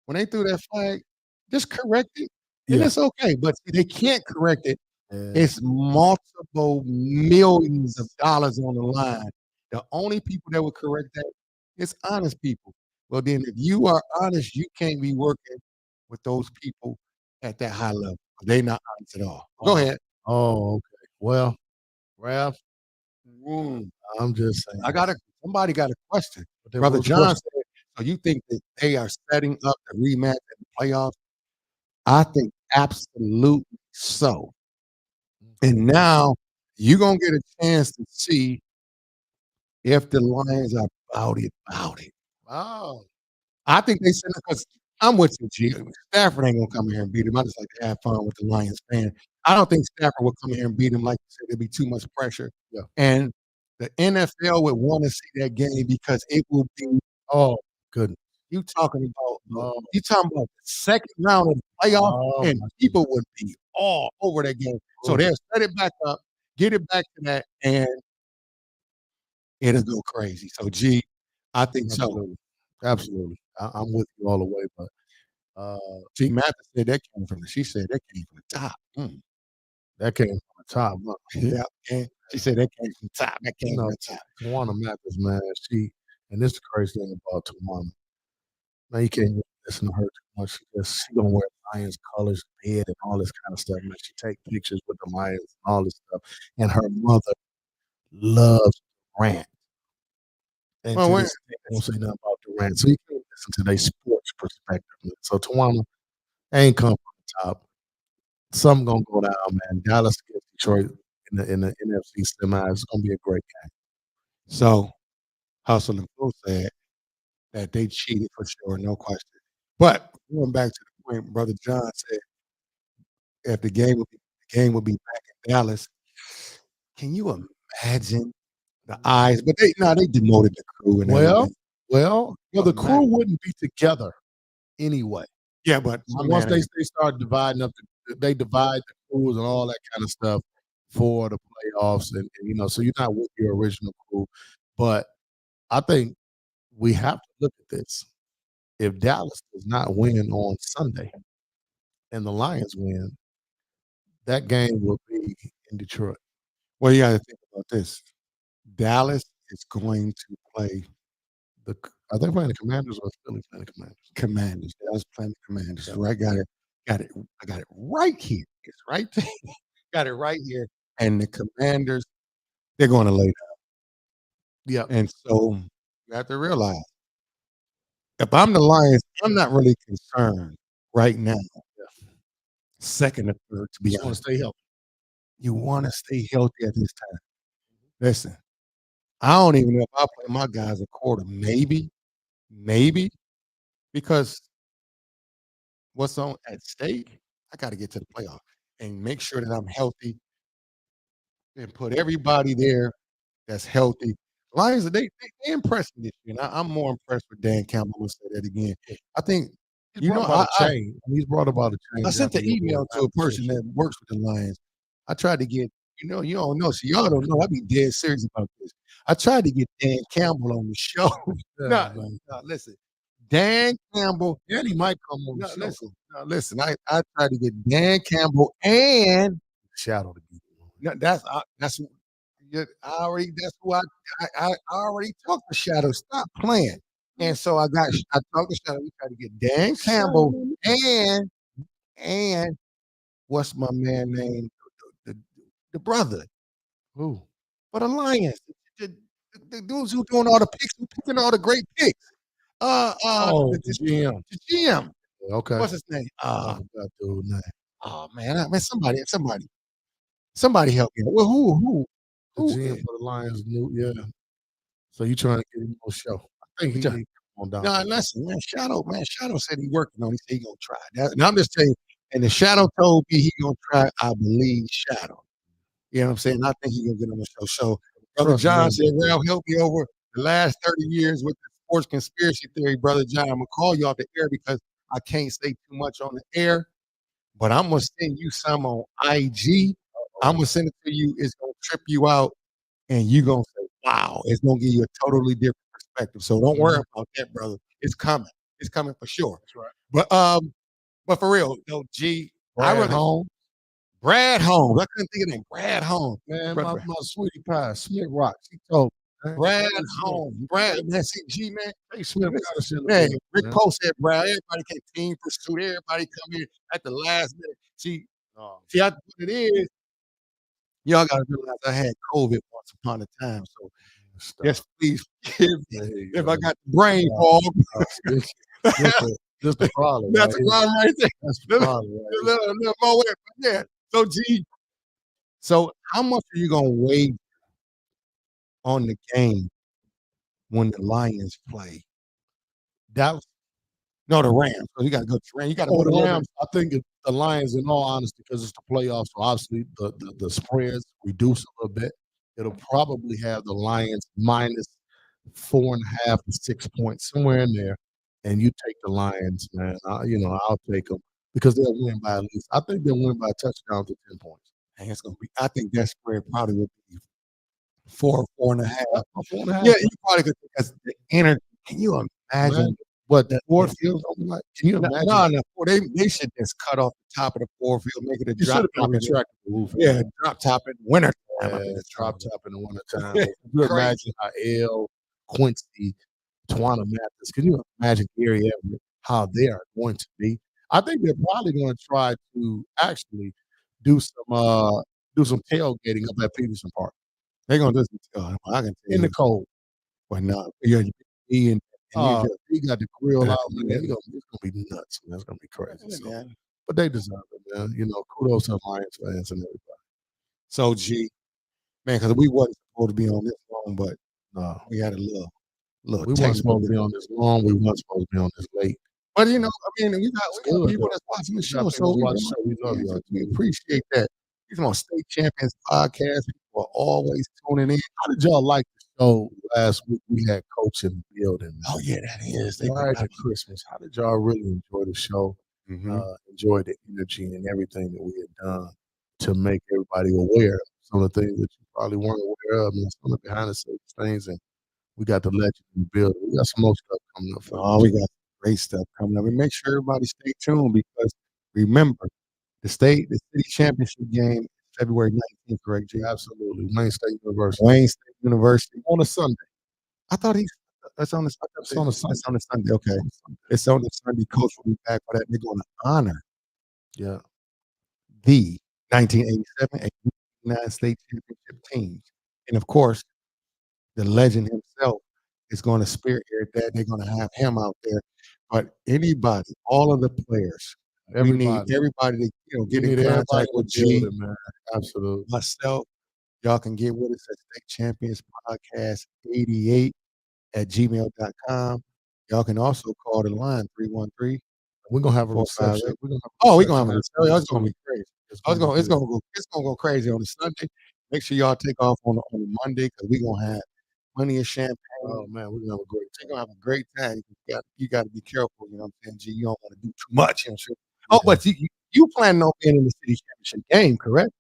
when they threw that flag, just correct it, and Yeah. it's okay. But see, they can't correct it. Yeah. It's multiple millions of dollars on the line. The only people that would correct that is honest people. Well, then, if you are honest, you can't be working with those people at that high level. They're not honest at all. Go ahead. Oh, okay. Well, Ralph, Mm. I'm just saying. Somebody got a question. But there Brother was a John question. said, so you think that they are setting up the rematch in the playoffs? I think absolutely so. And now you're gonna get a chance to see if the Lions are about it. Oh, I think they said because I'm with you, G. Stafford ain't gonna come here and beat him. I just like to have fun with the Lions fan. I don't think Stafford will come here and beat him. Like you said, there'd be too much pressure. Yeah. And the NFL would want to see that game because it will be oh, goodness. you talking about Oh, you talking about the second round of the playoff, oh, and my people would be all over that game. So goodness. they'll set it back up, get it back to that, and it'll go crazy. So, G, I think so. Absolutely. Absolutely. I'm with you all the way, but G. Mathis said that came from she said that came from the top. that came from the top. Huh? Yeah, and she said that came from the top. That came from the top. Tawana Mathis, man, and this is the crazy thing about Tawana. Man, you can't listen to her too much. She gonna wear Lions colors, head, and all this kind of stuff. Man, she take pictures with the Lions and all this stuff. And her mother loves Durant. And Well, to when, this day, they don't say nothing about Durant. So you can't listen to their sports perspective. Man. So Tawana ain't come from the top. Something gonna go down, man. Dallas against Detroit in the NFC semis. It's gonna be a great game. so Hustle and Flow said that they cheated for sure, no question. But going back to the point, Brother John said if the game would be back in Dallas. Can you imagine the eyes? But they demoted the crew and everything. Well, the But, crew man, wouldn't be together anyway. yeah, but So my once man, they start dividing up, they divide the crews and all that kind of stuff for the playoffs, and so you're not with your original crew. But I think we have to look at this. If Dallas does not win on Sunday and the Lions win, that game will be in Detroit. well, you got to think about this. Dallas is going to play Are they playing the Commanders or is Philly playing the Commanders? Commanders. Dallas playing the Commanders. So I got it. I got it right here. It's right there. Got it right here. And the Commanders, they're going to lay down. Yeah. And so you have to realize, if I'm the Lions, I'm not really concerned right now. Second or third, to be You want to honest. stay healthy. You want to stay healthy at this time. Listen, I don't even know if I play my guys a quarter. Maybe, because what's on at stake, I got to get to the playoff and make sure that I'm healthy and put everybody there that's healthy. Lions, they impressed me this year. And I'm more impressed with Dan Campbell. I'm gonna say that again. I think He's brought about a change. He's brought about a change. I sent the email to a person that works with the Lions. I tried to get, you don't know, so y'all don't know. I be dead serious about this. I tried to get Dan Campbell on the show. No, listen. Dan Campbell, and he might come on the show. Listen. I tried to get Dan Campbell and Shadow to beat no, that's I already that's who I already talked to Shadow. Stop playing. And so I talked to Shadow. We tried to get Dan Campbell and what's my man name? The brother. Who? For the Lions. The dudes who doing all the picks, who picking all the great picks. The GM. The GM. Okay. What's his name? That dude's name. Oh man, somebody help me. Well, who? The GM for the Lions yeah. So you trying to get him on the show. I think he come on down. No, listen, Shadow said he working on it. He said he gonna try that. And I'm just telling you, and the Shadow told me he gonna try, I believe Shadow. You know what I'm saying? I think he gonna get on the show. So Brother John said, Ralph helped me over the last 30 years with the sports conspiracy theory, Brother John. I'm gonna call you off the air because I can't say too much on the air, but I'm gonna send you some on IG. I'm gonna send it to you. It's gonna trip you out, and you're gonna say, "Wow!" It's gonna give you a totally different perspective. So don't worry about that, brother. It's coming. It's coming for sure. That's right. But for real, yo, G, I Brad really Holmes, Brad Holmes. I couldn't think of his name. Brad Holmes. man, Brad, my sweetie pie, Smith Rocks. He told me, man, Brad Smith, Holmes. Brad, man, see, G, man. hey, Smith got us in the Man, building, Rick man. Post said, Brad, everybody can team pursuit. Everybody come in at the last minute. See, what it is, y'all gotta realize I had COVID once upon a time. So yes, please forgive me if I got the brain fog. This the problem. That's right the problem right there. That's the problem. A Right little more weight, but yeah. So G, so how much are you gonna weigh on the game when the Lions play? Dallas. No, the Rams. So you gotta go to the Rams. You gotta Oh, go to the the Rams. I think the Lions, in all honesty, because it's the playoffs, so obviously the spreads reduce a little bit. It'll probably have the Lions minus 4.5 to 6 points, somewhere in there. And you take the Lions, man. I'll take them because they'll win by at least. I think they'll win by a touchdown to 10 points. And it's gonna be. I think that spread probably would be 4.5. 4.5. Yeah, you probably could because the energy. Can you imagine? Man, what that Ford Field? Like, can you imagine? No. They should just cut off the top of the Ford field, make it a You should drop have top. been retractable roof. Yeah, drop top in winter time. Yeah, drop top in the wintertime. Yeah, Can you crazy. imagine how Quincy, Tawana Mathis, can you imagine Gary Everett, how they are going to be? I think they're probably going to try to actually do some tailgating up at Peterson Park They're gonna do some. I can tell in the you. cold. But no, yeah, he and He got the grill out, man. It's gonna be nuts, man. It's gonna be crazy. So, but they deserve it, man. Kudos to Lions fans and everybody. So G, man, because we wasn't supposed to be on this long, but we had a little We weren't technical supposed to be on this long. We weren't supposed to be on this late. But I mean, we got people that's watching the show, so we love you. we appreciate that. These are State Champions podcast. People are always tuning in. How did y'all like the show last week? We had Coach in the building. Oh yeah, that is. Prior to Christmas, how did y'all really enjoy the show? Enjoy the energy and everything that we had done to make everybody aware of some of the things that you probably weren't aware of, and some of the behind the scenes things. And we got the legend in the building. We got some more stuff coming up. We got great stuff coming up. And make sure everybody stay tuned because remember, the city championship game is February 19th, correct, Jay? Absolutely. Wayne State University. On a Sunday. I thought it's on the Sunday. It's on the Sunday. Okay. It's on the Sunday. Coach will be back for that. They're going to honor the 1987 and 1989 state championship teams. And of course, the legend himself is going to spearhead that. They're going to have him out there. But anybody, all of the players, we need everybody to get in contact with G. Man. Absolutely. Myself, y'all can get with us at State Champions Podcast 88 at gmail.com. Y'all can also call the line 313. We're gonna have a reception. We're gonna have a reception. It's gonna be crazy. It's gonna go crazy on the Sunday. Make sure y'all take off on the Monday because we're gonna have plenty of champagne. Oh man, we're gonna have a great time. We're gonna have a great time. You got to be careful. You know what I'm saying, G? You don't want to do too much. Oh, but you planning on being in the city championship game, correct?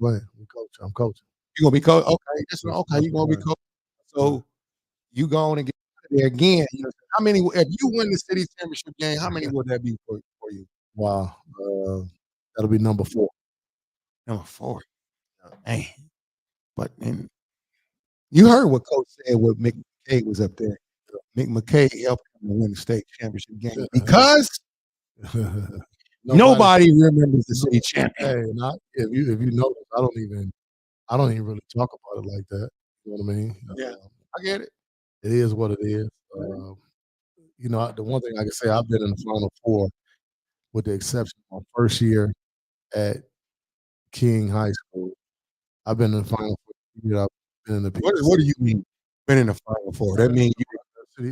I'm coaching. You gonna be coach? Okay, okay. You gonna be coach? So you going to get there again? How many? If you win the city championship game, how many would that be for you? Wow, that'll be number 4. Number 4. Man, but you heard what Coach said when Mick McKay was up there. Mick McKay helped him to win the state championship game because nobody remembers the city champion. Hey, if you notice, I don't even really talk about it like that. You know what I mean? Yeah, I get it. It is what it is. The one thing I can say, I've been in the Final Four, with the exception of my first year at King High School. I've been in the Final Four. I've been in the. What do you mean? Been in the Final Four? That means you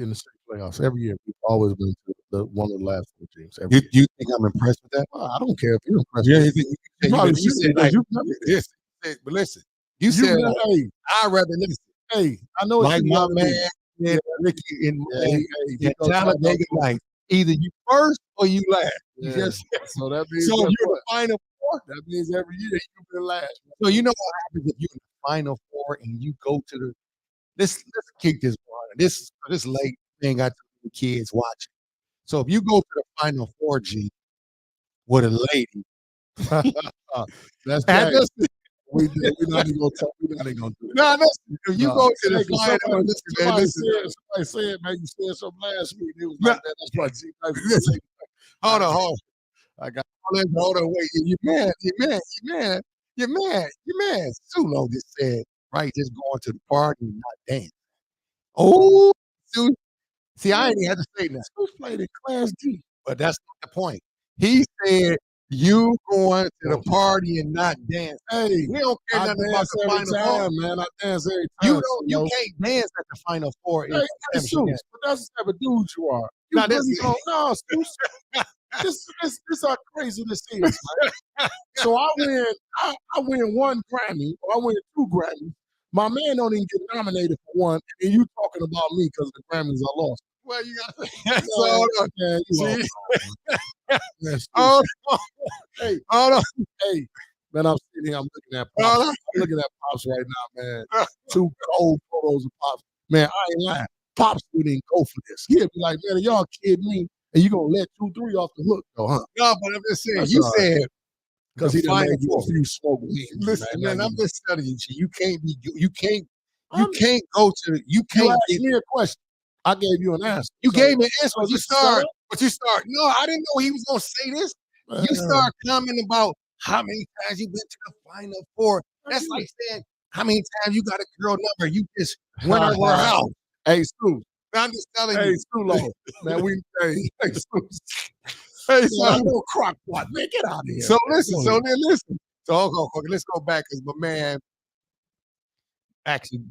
in the state playoffs every year. We've always been to one of the last 4 teams. You think I'm impressed with that? I don't care if you're impressed. You said but listen. You said, hey, I'd rather listen. Hey, I know like my man said, Ricky, in he goes Talladega Nights, either you first or you last. You Yeah. just So that means so guess you're what? the final four. That means every year you've been last. So you know what happens if you're in the final four and you go to the let's kick this one. This late thing I tell the kids watching. So if you go to the final four, G, with a lady, That's and right. listen, We're not even gonna talk. We're not even gonna do it. no, listen, if you No. go to the Hey, 'cause final, listen, man, listen. somebody said, man, you said something last week. It was No. like that. That's why G Listen, hold on, I got hold on, wait. You man. Sulo just said, right, just going to the party and not dance. Oh, Su- see, I ain't even had to say that. who played in Class D. But that's not the point. He said, you going to the party and not dance. Hey, We don't care I nothing about dance the every final four. time, man. I dance every You time. don't. You can't dance at the final four. Hey, Seuss, but that's the type of dude you are. You Now, this really is- don't. No, Seuss. This how crazy this is, man. So I win one Grammy, or I win two Grammys. My man don't even get nominated for one, and you talking about me because the Grammys I lost. Well, you got Man, so man, you see, Man, hold hey, on. hey, man, I'm sitting here, I'm looking at Hold Pops. on. I'm looking at Pops right now, man. Two old photos of Pops. Man, I ain't lying. Pops wouldn't go for this. He'd be like, man, y'all kidding me? And you gonna let 2, 3 off the hook, though, huh? No, but I'm just saying. That's You all right. said Because the he done final made you four. a few smoke wings. Listen, man, I'm just telling you, G, you can't I'm- go to you You can't asked get me a question. I gave you an answer. you So- gave me an answer, so but you just shut start up. no, I didn't know he was gonna say this. You start commenting about how many times you been to the final four. That's like saying how many times you got a girl number. You just went over her house. Hey, Stu. I'm just telling Hey, you. Stulo. Man, hey, Stu. Hey, Man, so, I know crock pot. Man, get out of here. so listen, Go so ahead. then listen. So okay, let's go back because my man actually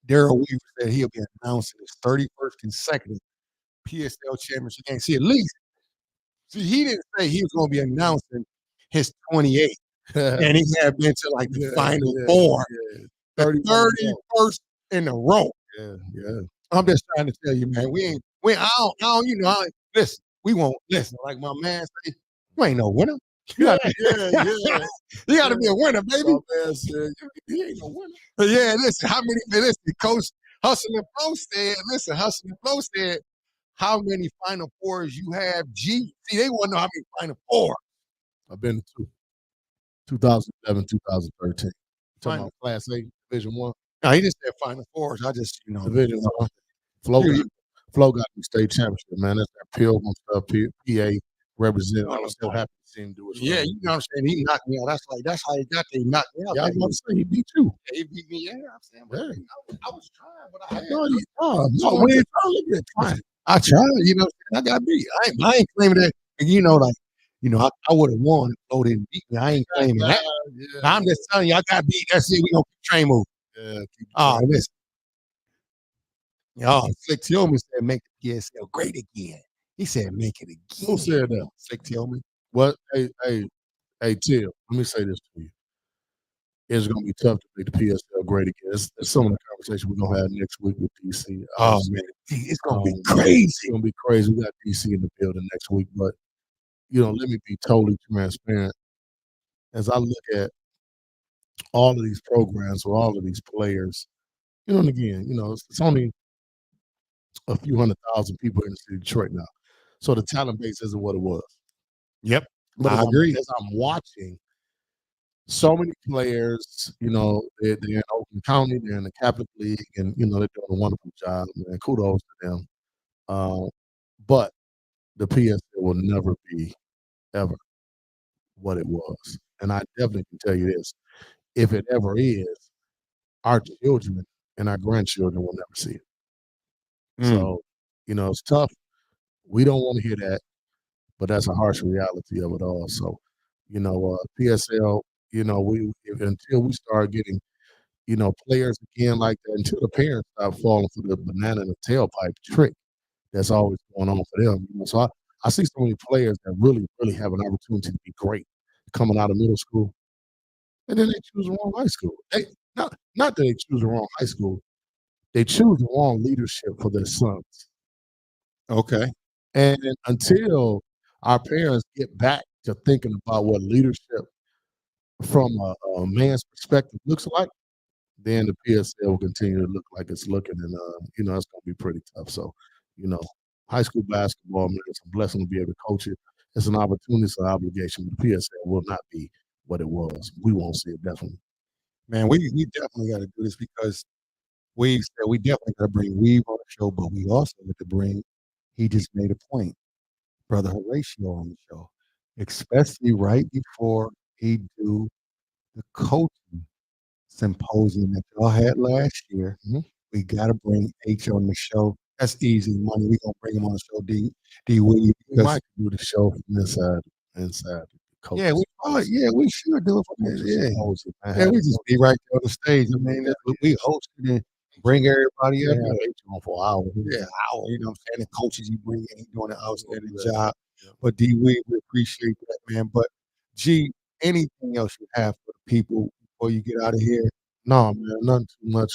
Daryl Weaver said he'll be announcing his 31st consecutive PSL championship game. See, at least he didn't say he was going to be announcing his 28th, and he had been to like the final four, the 31st in a row. Yeah. I'm just trying to tell you, man. I don't, you know. Listen, we won't listen. Like my man say, you ain't no winner. You got to be a winner, baby. My man said, he ain't no winner. Yeah, listen. Listen, Coach Hustle and Flow said. Listen, Hustle and Flow said, how many Final Fours you have? G. See, they want to know how many Final Four. I've been to 2011, 2013. Talking Final. about Class A, Division 1. No, he just said Final Fours. I just, Division 1. Flo got the state championship, man. That's that Pilgrim stuff, PA representing. I'm so happy to see him do it. Yeah, you know what I'm saying? He knocked me out. That's how he got there. He knocked me out. Yeah, I was about to say he beat you. Yeah, he beat me. Yeah, I'm saying, but I was trying, but I No, we ain't look at trying. I tried, you know, I got beat. I ain't claiming that, you know, like, you know, I would have won if Flo didn't beat me. I ain't claiming that. I'm just telling you, I got beat. That's it. We gonna keep train moving. Yeah, Oh, listen. Oh, Slick Tillman said, make the PSL great again. He said, make it again. Who said that? Slick Tillman. What? Hey, Till, let me say this to you. It's going to be tough to make the PSL great again. It's some of the conversation we're going to have next week with DC. Oh, man. It's going to be crazy. It's going to be crazy. We got DC in the building next week. But, you know, let me be totally transparent. As I look at all of these programs or all of these players, you know, and again, you know, it's only a few 100,000 people in the city of Detroit now. So the talent base isn't what it was. Yep. But I agree. As I'm watching so many players, you know, they're in Oakland County, they're in the Catholic League, and, you know, they're doing a wonderful job, man. Kudos to them. But the PSL will never be, ever, what it was. And I definitely can tell you this. If it ever is, our children and our grandchildren will never see it. So, you know, it's tough. We don't want to hear that, but that's a harsh reality of it all. So, you know, PSL, you know, until we start getting, you know, players again like that, until the parents stop falling for the banana in the tailpipe trick that's always going on for them. You know, so I see so many players that really, really have an opportunity to be great coming out of middle school, and then they choose the wrong high school. Not that they choose the wrong high school. they choose the wrong leadership for their sons. Okay. And until our parents get back to thinking about what leadership from a man's perspective looks like, then the PSL will continue to look like it's looking, and it's going to be pretty tough. So, you know, high school basketball, man, it's a blessing to be able to coach it. It's an opportunity, it's an obligation. But the PSL will not be what it was. We won't see it definitely. Man, we definitely got to do this because we said we definitely got to bring Weave on the show, but we also got to bring. He just made a point, Brother Horatio on the show, especially right before he do the coaching symposium that y'all had last year. Mhm. We got to bring H on the show. That's easy money. We gonna bring him on the show. D Weave. We might do the show from inside the coaches. Yeah, we should do it from there. Yeah. Yeah, we just be right there on the stage. I mean, that's what we hosted and bring everybody up. Yeah, H on for an hour. Yeah, hour. You know what I'm saying? The coaches you bring in, he doing an outstanding Yeah. job. Yeah. But D Weave, we appreciate that, man. But G, anything else you have for the people before you get out of here? No, man, nothing too much.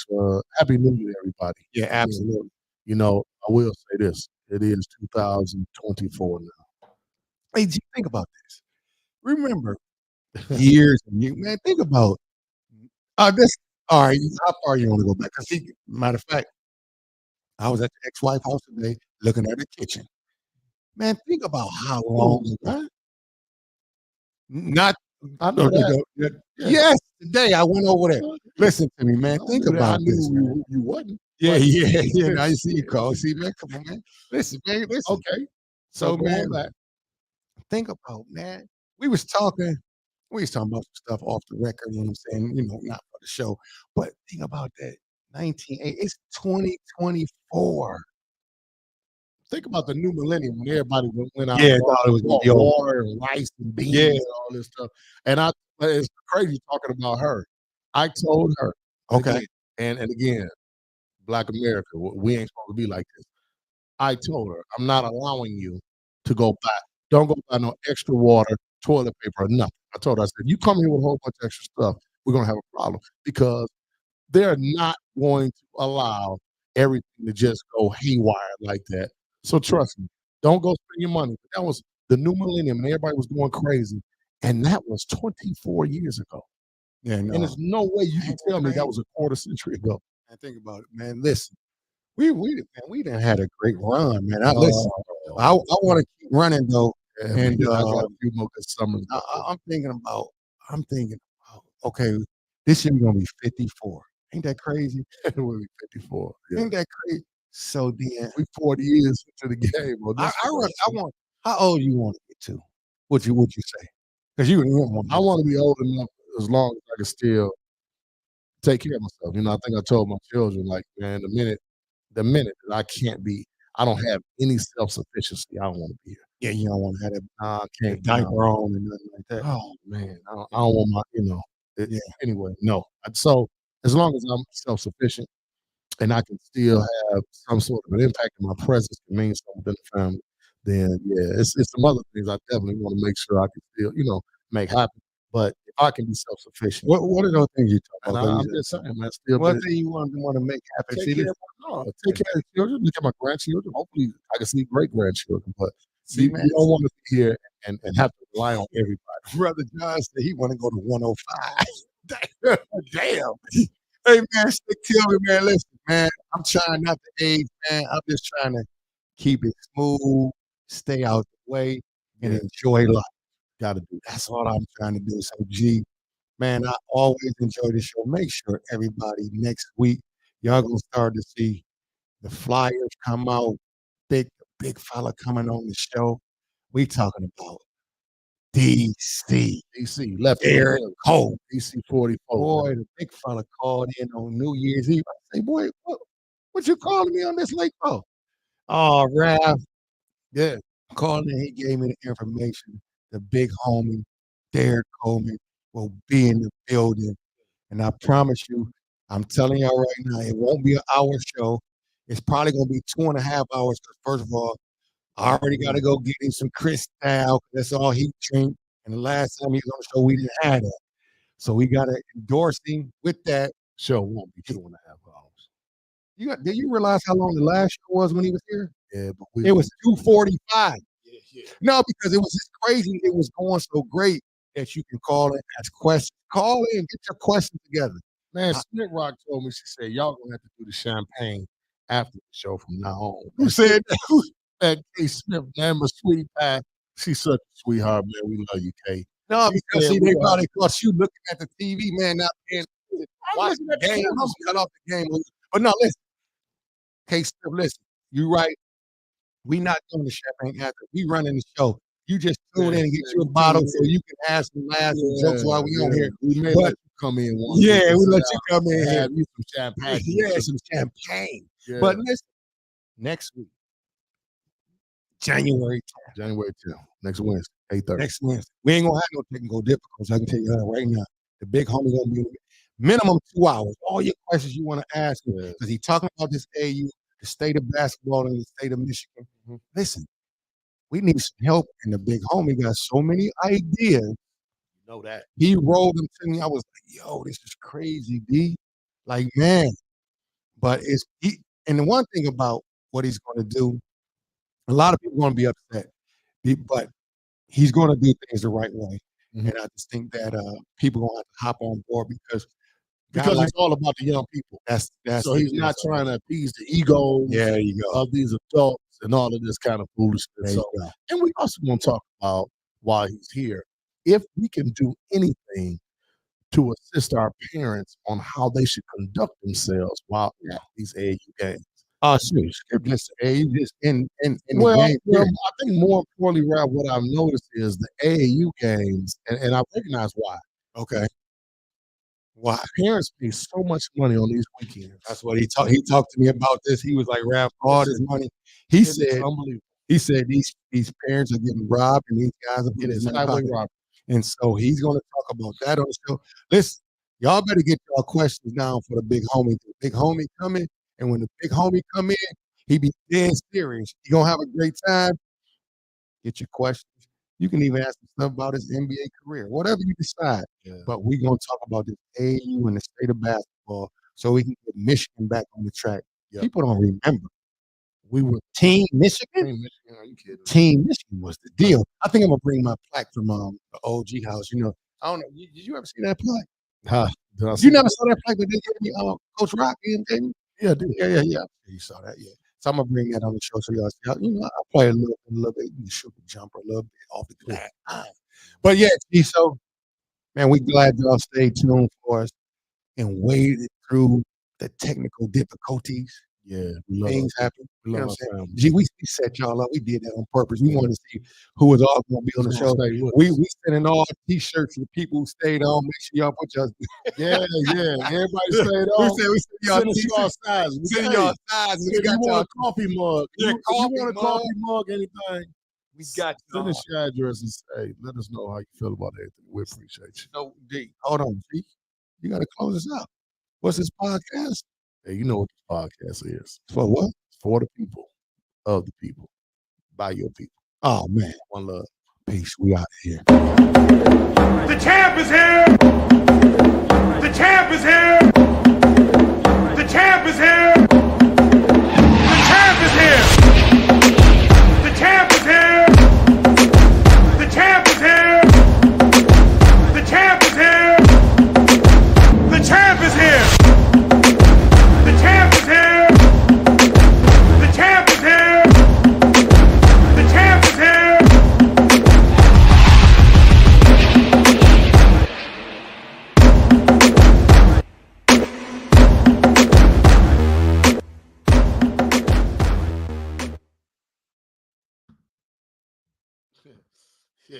Happy New Year, everybody. Yeah, absolutely. You know, I will say this. It is 2024 now. Hey, G, think about this. Remember years and years, man. Think about this. All right, how far you want to go back? Because matter of fact, I was at the ex-wife house today looking at the kitchen. Man, think about how long ago. Not I know that. Yes, today I went over there. Listen to me, man. Think about this. Man. You wasn't. Yeah, yeah. Now you see you call. See, man, come on, man. Listen, man. Listen. Okay. So, man, back. think about, man. We was talking about some stuff off the record. You know what I'm saying? You know, not for the show, but think about that. 1980. It's 2024. Think about the new millennium when everybody went out. Yeah, thought it was gonna be over. water and rice and beans and all this stuff. And it's crazy talking about her. I told her, Okay. and again, Black America, we ain't supposed to be like this. I told her, I'm not allowing you to don't go buy no extra water, toilet paper, or nothing. I told her, I said, you come here with a whole bunch of extra stuff, we're gonna have a problem because they're not going to allow everything to just go haywire like that. So trust me, don't go spend your money. But that was the new millennium, and everybody was going crazy. And that was 24 years ago. Yeah, no. And there's no way you can tell me that was a quarter century ago. And think about it, man. Listen, we done had a great run, man. Listen, I want to keep running though, Yeah, and I got a few more good summers. I'm thinking about. Okay, this year we're gonna be 54. Ain't that crazy? We'll be 54. Yeah. Ain't that crazy? So then We 40 years into the game. Well, I want. How old you want to get to? What you say? Because you want. I want to be old enough as long as I can still take care of myself. You know, I think I told my children, like, man, the minute that I don't have any self-sufficiency, I don't want to be here. Yeah, you don't want to have that I can't diaper on and nothing like that. Oh man, I don't want my, Yeah. Anyway, no. So as long as I'm self-sufficient and I can still have some sort of an impact and my presence can mean something within the family, then yeah, it's some other things I definitely want to make sure I can still, make happen. But if I can be self-sufficient, What are those things you talk and about? I'm just saying, man, still What thing you want to make happen? take care of take care of the children, look at my grandchildren. Hopefully I can see great grandchildren, but See, you man, don't want to be here and have to rely on everybody. Brother John said he want to go to 105. Damn. Hey man, stick to me, man. Listen, man, I'm trying not to age, man. I'm just trying to keep it smooth, stay out the way, and enjoy life. Gotta do that. That's all I'm trying to do. So, G, man, I always enjoy the show. Make sure everybody next week, y'all gonna start to see the flyers come out. Big fella coming on the show. We talking about DC. DC left Derek Cole. DC 44. Boy, the big fella called in on New Year's Eve. I say, boy, what you calling me on this late for? Oh, Raph. Yeah. Calling in, he gave me the information. The big homie, Derek Coleman, will be in the building. And I promise you, I'm telling y'all right now, it won't be an hour show. It's probably going to be 2.5 hours because, first of all, I already got to go get him some Cristal. That's all he drink. And the last time he was on the show, we didn't have that. So we got to endorse him with that. Show won't be 2.5 hours. Did you realize how long the last show was when he was here? Yeah, but It was 2:45. yeah. No, because it was just crazy. It was going so great that you can call in, ask questions. Call in, get your questions together. Man, Smith Rock told me, she said, y'all gonna have to do the champagne after the show from now on. Who said that? That Kay Smith, man, my sweet pie. She's such a sweetheart, man. We love you, Kay. No, She because said see, we they are- probably thought you looking at the TV, man, not paying watching looking the at the game. camera. Just cut off the game. But no, listen. Case, listen, you right. We not doing the champagne after. We running the show. You just tune in and get you a bottle so you can ask some laughs and jokes while we on here. We may But- let you come in once. Yeah, we let you come in here. Have you some champagne. Yeah, some champagne. Yeah. But listen, next week, January 10th, January 10th, next Wednesday, 8:30. next Wednesday, we ain't gonna have no technical difficulties. I can tell you that right now. The big homie gonna be minimum 2 hours. All your questions you want to ask him, Yeah. because he talking about this AU, the state of basketball in the state of Michigan. Mhm. Listen, we need some help, and the big homie got so many ideas. You know that. He rolled them to me. I was like, yo, this is crazy, D. Like, man. But and the one thing about what he's going to do, a lot of people are going to be upset, but he's going to do things the right way. Mhm. And I just think that people are going to have to hop on board because Because it's all about the young people. that's So he's not trying to appease the egos Yeah, there you go. of these adults and all of this kind of foolishness. There you So, go. and we also want to talk about why he's here. If we can do anything to assist our parents on how they should conduct themselves while at these AAU games. Shoot, skip this. You just in the Well, game. I think more importantly, Rob, what I've noticed is the AAU games, and I recognize why. Okay. Why? Parents pay so much money on these weekends. That's what he talked. He talked to me about this. He was like, "Rap, all this money." He It is said, unbelievable. these parents are getting robbed, and these guys are It putting is in their highway pocket. robbery. And so he's going to talk about that on the show. Listen, y'all better get your questions down for the big homie. The big homie coming, and when the big homie come in, he be dead serious. You gonna have a great time. Get your questions. You can even ask him stuff about his NBA career, whatever you decide. Yeah. But we're gonna talk about this AAU and the state of basketball, so we can get Michigan back on the track. Yeah. People don't remember. We were Team Michigan. Michigan. Are you kidding? Team Michigan was the deal. I think I'm gonna bring my plaque from the OG house. You know, I don't know. Did you ever see that plaque? Huh. Did I see You never saw that plaque that they gave me, Coach Rock and gave me? Yeah, I did. Yeah. You saw that, yeah. So I'm gonna bring that on the show so y'all see. You know, I play a little bit. You shoot the jumper a little bit off the glass. But yeah, see, so man, we glad y'all stayed tuned for us and waded through the technical difficulties. Yeah, we love Things happen. we You know love what I'm our saying? family. Gee, we set y'all up. We did that on purpose. We wanted to see who was all going to be on the Who's show. gonna stay with We us. sending all T-shirts to the people who stayed on. Make sure y'all put y'all. Yeah. Everybody stayed We on. said we send y'all Send us your T-shirts. size. Send y'all size. We If got you want y'all. a coffee mug, Yeah, if you coffee want a mug. coffee mug, anything, We got send y'all. us your address and say, let us know how you feel about everything. We appreciate you. So, D, hold on, G. You got to close us out. What's this podcast? Hey, you know what this podcast is. For what? It's for the people, of the people, by your people. Oh, man. One love. Peace. We out here. The champ is here! The champ is here! The champ is here! The champ is here! The champ is here! The champ is here! The champ is here! The champ is here! The champ is here! The champ is here! The champ is here!